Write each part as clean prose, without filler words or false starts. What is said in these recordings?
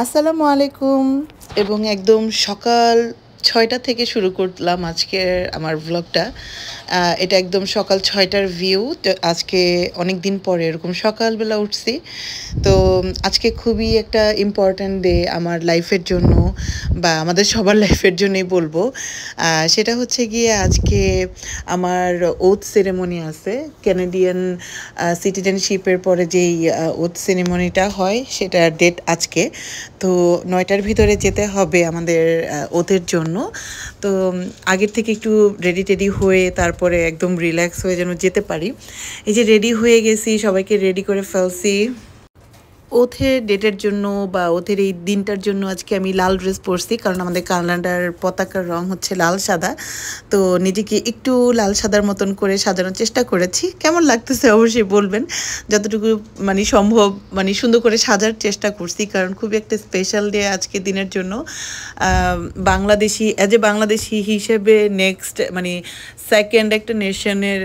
আসসালামু আলাইকুম এবং একদম সকাল ৬টা থেকে শুরু করলাম আজকের আমার ব্লগটা। এটা একদম সকাল ৬টার ভিউ। তো আজকে অনেক দিন পরে এরকম সকালবেলা উঠছি। তো আজকে খুবই একটা ইম্পর্ট্যান্ট ডে আমার লাইফের জন্য বা আমাদের সবার লাইফের জন্যই বলবো। সেটা হচ্ছে গিয়ে আজকে আমার ওথ সেরেমনি আছে। ক্যানাডিয়ান সিটিজেনশিপের পরে যেই ওথ সেরেমনিটা হয় সেটার ডেট আজকে। তো ৯টার ভিতরে যেতে হবে আমাদের ওথের জন্য। তো আগের থেকে একটু রেডি টেডি হয়ে তারপরে একদম রিল্যাক্স হয়ে যেন যেতে পারি। এই যে রেডি হয়ে গেছি, সবাইকে রেডি করে ফেলছি ওথের ডেটের জন্য বা ওথের এই দিনটার জন্য। আজকে আমি লাল ড্রেস পরছি কারণ আমাদের কানাডার পতাকার রং হচ্ছে লাল সাদা। তো নিজেকে একটু লাল সাদার মতন করে সাজানোর চেষ্টা করেছি। কেমন লাগতেছে অবশ্যই বলবেন। যতটুকু সম্ভব সুন্দর করে সাজার চেষ্টা করছি কারণ খুবই একটা স্পেশাল ডে আজকে দিনের জন্য। বাংলাদেশি অ্যাজ এ বাংলাদেশি হিসেবে নেক্সট সেকেন্ড একটা নেশনের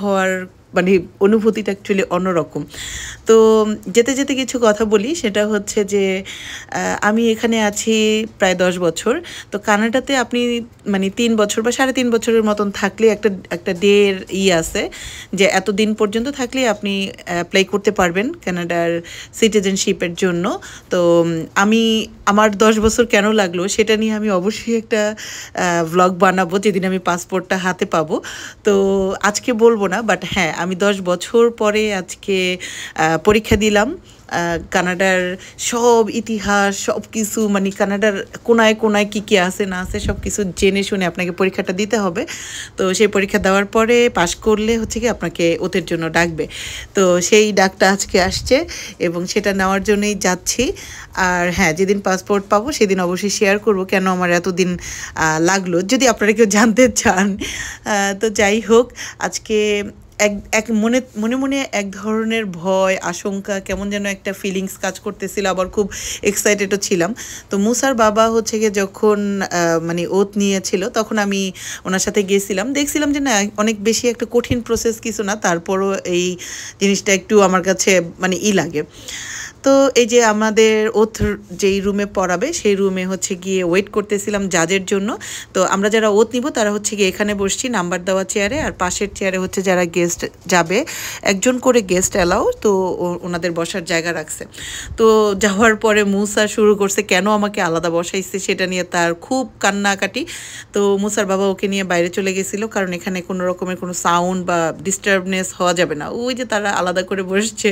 হওয়ার অনুভূতিটা অ্যাকচুয়ালি অন্যরকম। তো যেতে যেতে কিছু কথা বলি, সেটা হচ্ছে যে আমি এখানে আছি প্রায় ১০ বছর। তো কানাডাতে আপনি ৩ বছর বা ৩.৫ বছরের মতন থাকলে একটা ডের আছে যে এতদিন পর্যন্ত থাকলে আপনি অ্যাপ্লাই করতে পারবেন কানাডার সিটিজেনশিপের জন্য। তো আমার ১০ বছর কেন লাগলো সেটা নিয়ে আমি অবশ্যই একটা ভ্লগ বানাবো যেদিন আমি পাসপোর্টটা হাতে পাবো। তো আজকে বলবো না, বাট হ্যাঁ, আমি ১০ বছর পরে আজকে পরীক্ষা দিলাম। কানাডার সব ইতিহাস সব কিছু কানাডার কোনায় কোনায় কী কী আছে না আছে সব কিছু জেনে শুনে আপনাকে পরীক্ষাটা দিতে হবে। তো সেই পরীক্ষা দেওয়ার পরে পাশ করলে হচ্ছে কি আপনাকে ওদের জন্য ডাকবে। তো সেই ডাকটা আজকে আসছে এবং সেটা নেওয়ার জন্যই যাচ্ছি। আর হ্যাঁ, যেদিন পাসপোর্ট পাবো সেদিন অবশ্যই শেয়ার করব কেন আমার এতদিন লাগলো, যদি আপনারা কেউ জানতে চান। তো যাই হোক, আজকে এক মনে মনে মনে এক ধরনের ভয় আশঙ্কা কেমন যেন একটা ফিলিংস কাজ করতেছিল, আবার খুব এক্সাইটেডও ছিলাম। তো মুসার বাবা হচ্ছে গিয়ে যখন ওথ নিয়েছিল তখন আমি ওনার সাথে গেছিলাম, দেখছিলাম যে না অনেক বেশি একটা কঠিন প্রসেস কিছু না, তারপরও এই জিনিসটা একটু আমার কাছে লাগে। তো এই যে আমাদের ওথ যেই রুমে পড়াবে সেই রুমে হচ্ছে গিয়ে ওয়েট করতেছিলাম জাজের জন্য। তো আমরা যারা ওথ নিব তারা হচ্ছে গিয়ে এখানে বসছি নাম্বার দেওয়া চেয়ারে, আর পাশের চেয়ারে হচ্ছে যারা গেস্ট যাবে, একজন করে গেস্ট অ্যালাউ, তো ওনাদের বসার জায়গা রাখছে। তো যাওয়ার পরে মুসা শুরু করছে কেন আমাকে আলাদা বসাইছে সেটা নিয়ে তার খুব কান্নাকাটি। তো মুসার বাবা ওকে নিয়ে বাইরে চলে গেছিলো কারণ এখানে কোনো রকমের কোনো সাউন্ড বা ডিস্টার্বনেস হওয়া যাবে না, ওই যে তারা আলাদা করে বসছে।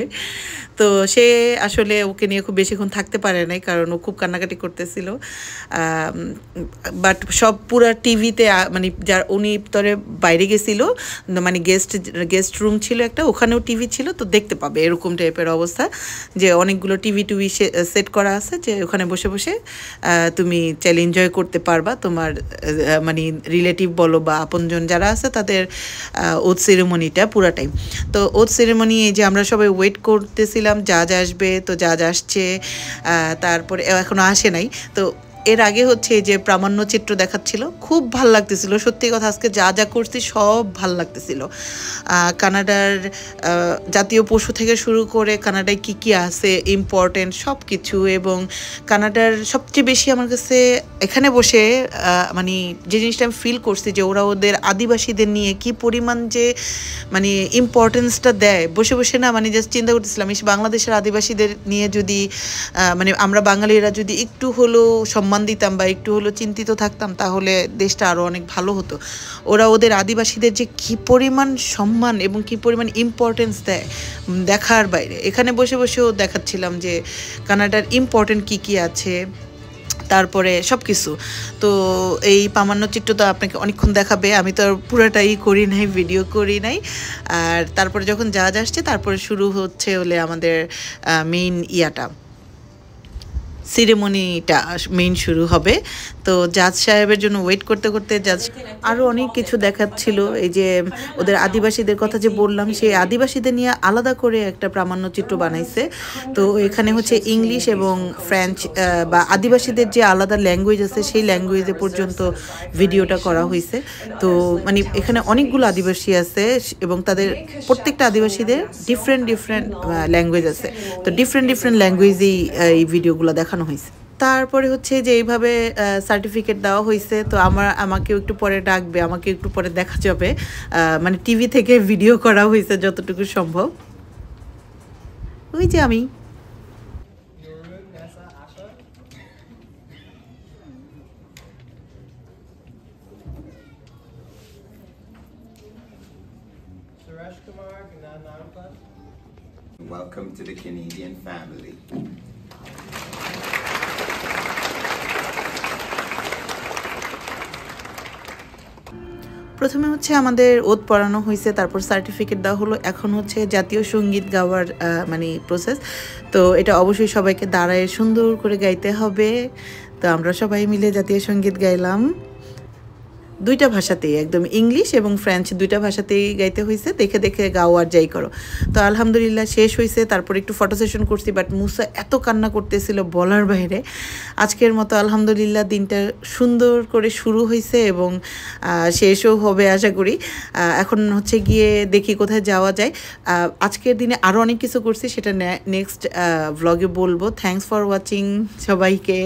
তো সে আসলে ওকে নিয়ে খুব বেশিক্ষণ থাকতে পারে নাই কারণ ও খুব কান্নাকাটি করতেছিল। বাট সব পুরা টিভিতে যার উনি তরে বাইরে গেছিলো, গেস্ট রুম ছিল একটা, ওখানেও টিভি ছিল, তো দেখতে পাবে এরকম টাইপের অবস্থা যে অনেকগুলো টিভি সেট করা আছে যে ওখানে বসে বসে তুমি চাইলে এনজয় করতে পারবা তোমার রিলেটিভ বলো বা আপনজন যারা আছে তাদের ওথ সেরেমনিটা পুরাটাই। তো ওথ সেরেমনি এই যে আমরা সবাই ওয়েট করতেছিলাম জাজ আসবে, তো জাজ আসছে, তারপরে এখনও আসে নাই। তো এর আগে হচ্ছে যে প্রামাণ্য চিত্র দেখাচ্ছিল, খুব ভাল লাগতেছিল, সত্যি কথা আজকে যা যা করছি সব ভাল লাগতেছিল। কানাডার জাতীয় পশু থেকে শুরু করে কানাডায় কী কী আছে ইম্পর্টেন্ট সব কিছু, এবং কানাডার সবচেয়ে বেশি আমার কাছে এখানে বসে যে জিনিসটা আমি ফিল করছি যে ওরা ওদের আদিবাসীদের নিয়ে কি পরিমাণ যে ইম্পর্টেন্সটা দেয়। বসে বসে না জাস্ট চিন্তা করতেছিলাম বাংলাদেশের আদিবাসীদের নিয়ে যদি আমরা বাঙালিরা যদি একটু হলেও সম্মান দিতাম বা একটু হলেও চিন্তিত থাকতাম তাহলে দেশটা আরও অনেক ভালো হতো। ওরা ওদের আদিবাসীদের যে কী পরিমাণ সম্মান এবং কী পরিমাণ ইম্পর্টেন্স দেয় দেখার বাইরে। এখানে বসে বসেও দেখাচ্ছিলাম যে কানাডার ইম্পর্টেন্ট কী কী আছে, তারপরে সব কিছু। তো এই প্রামাণ্য চিত্রটা আপনাকে অনেকক্ষণ দেখাবে, আমি তো আর পুরোটাই করি নাই, ভিডিও করি নাই। আর তারপরে যখন জাজ আসছে তারপরে শুরু হচ্ছে আমাদের মেইন সেরেমনিটা মেইন শুরু হবে। তো জাজ সাহেবের জন্য ওয়েট করতে করতে জাজ আরও অনেক কিছু দেখাচ্ছিল। এই যে ওদের আদিবাসীদের কথা যে বললাম, সেই আদিবাসীদের নিয়ে আলাদা করে একটা প্রামাণ্যচিত্র বানাইছে। তো এখানে হচ্ছে ইংলিশ এবং ফ্রেঞ্চ বা আদিবাসীদের যে আলাদা ল্যাঙ্গুয়েজ আছে সেই ল্যাঙ্গুয়েজে পর্যন্ত ভিডিওটা করা হয়েছে। তো মানে এখানে অনেকগুলো আদিবাসী আছে এবং তাদের প্রত্যেকটা আদিবাসীদের ডিফারেন্ট ল্যাঙ্গুয়েজ আছে। তো ডিফারেন্ট ল্যাঙ্গুয়েজেই এই ভিডিওগুলো দেখানো হয়েছে। তারপরে হচ্ছে যে এইভাবে সার্টিফিকেট দেওয়া হয়েছে। তো আমাকেও একটু পরে ডাকবে, আমাকে একটু পরে দেখা যাবে। মানে টিভি থেকে ভিডিও করা হয়েছে যতটুকু সম্ভব। ওই যে আমি Welcome to the Canadian family. প্রথমে হচ্ছে আমাদের ওত পড়ানো হয়েছে, তারপর সার্টিফিকেট দেওয়া হলো। এখন হচ্ছে জাতীয় সঙ্গীত গাওয়ার মানে প্রসেস। তো এটা অবশ্যই সবাইকে দাঁড়ায় সুন্দর করে গাইতে হবে। তো আমরা সবাই মিলে জাতীয় সঙ্গীত গাইলাম দুইটা ভাষাতেই, একদম ইংলিশ এবং ফ্রেঞ্চ দুইটা ভাষাতেই গাইতে হয়েছে। দেখে দেখে গাও আর যাই করো। তো আলহামদুলিল্লাহ শেষ হয়েছে। তারপর একটু ফটো সেশন করছি, বাট মুসা এত কান্না করতেছিল বলার বাইরে। আজকের মতো আলহামদুলিল্লাহ দিনটা সুন্দর করে শুরু হয়েছে এবং শেষও হবে আশা করি। এখন হচ্ছে গিয়ে দেখি কোথায় যাওয়া যায়। আজকের দিনে আরও অনেক কিছু করছি, সেটা নেক্সট ভ্লগে বলবো। থ্যাংকস ফর ওয়াচিং সবাইকে।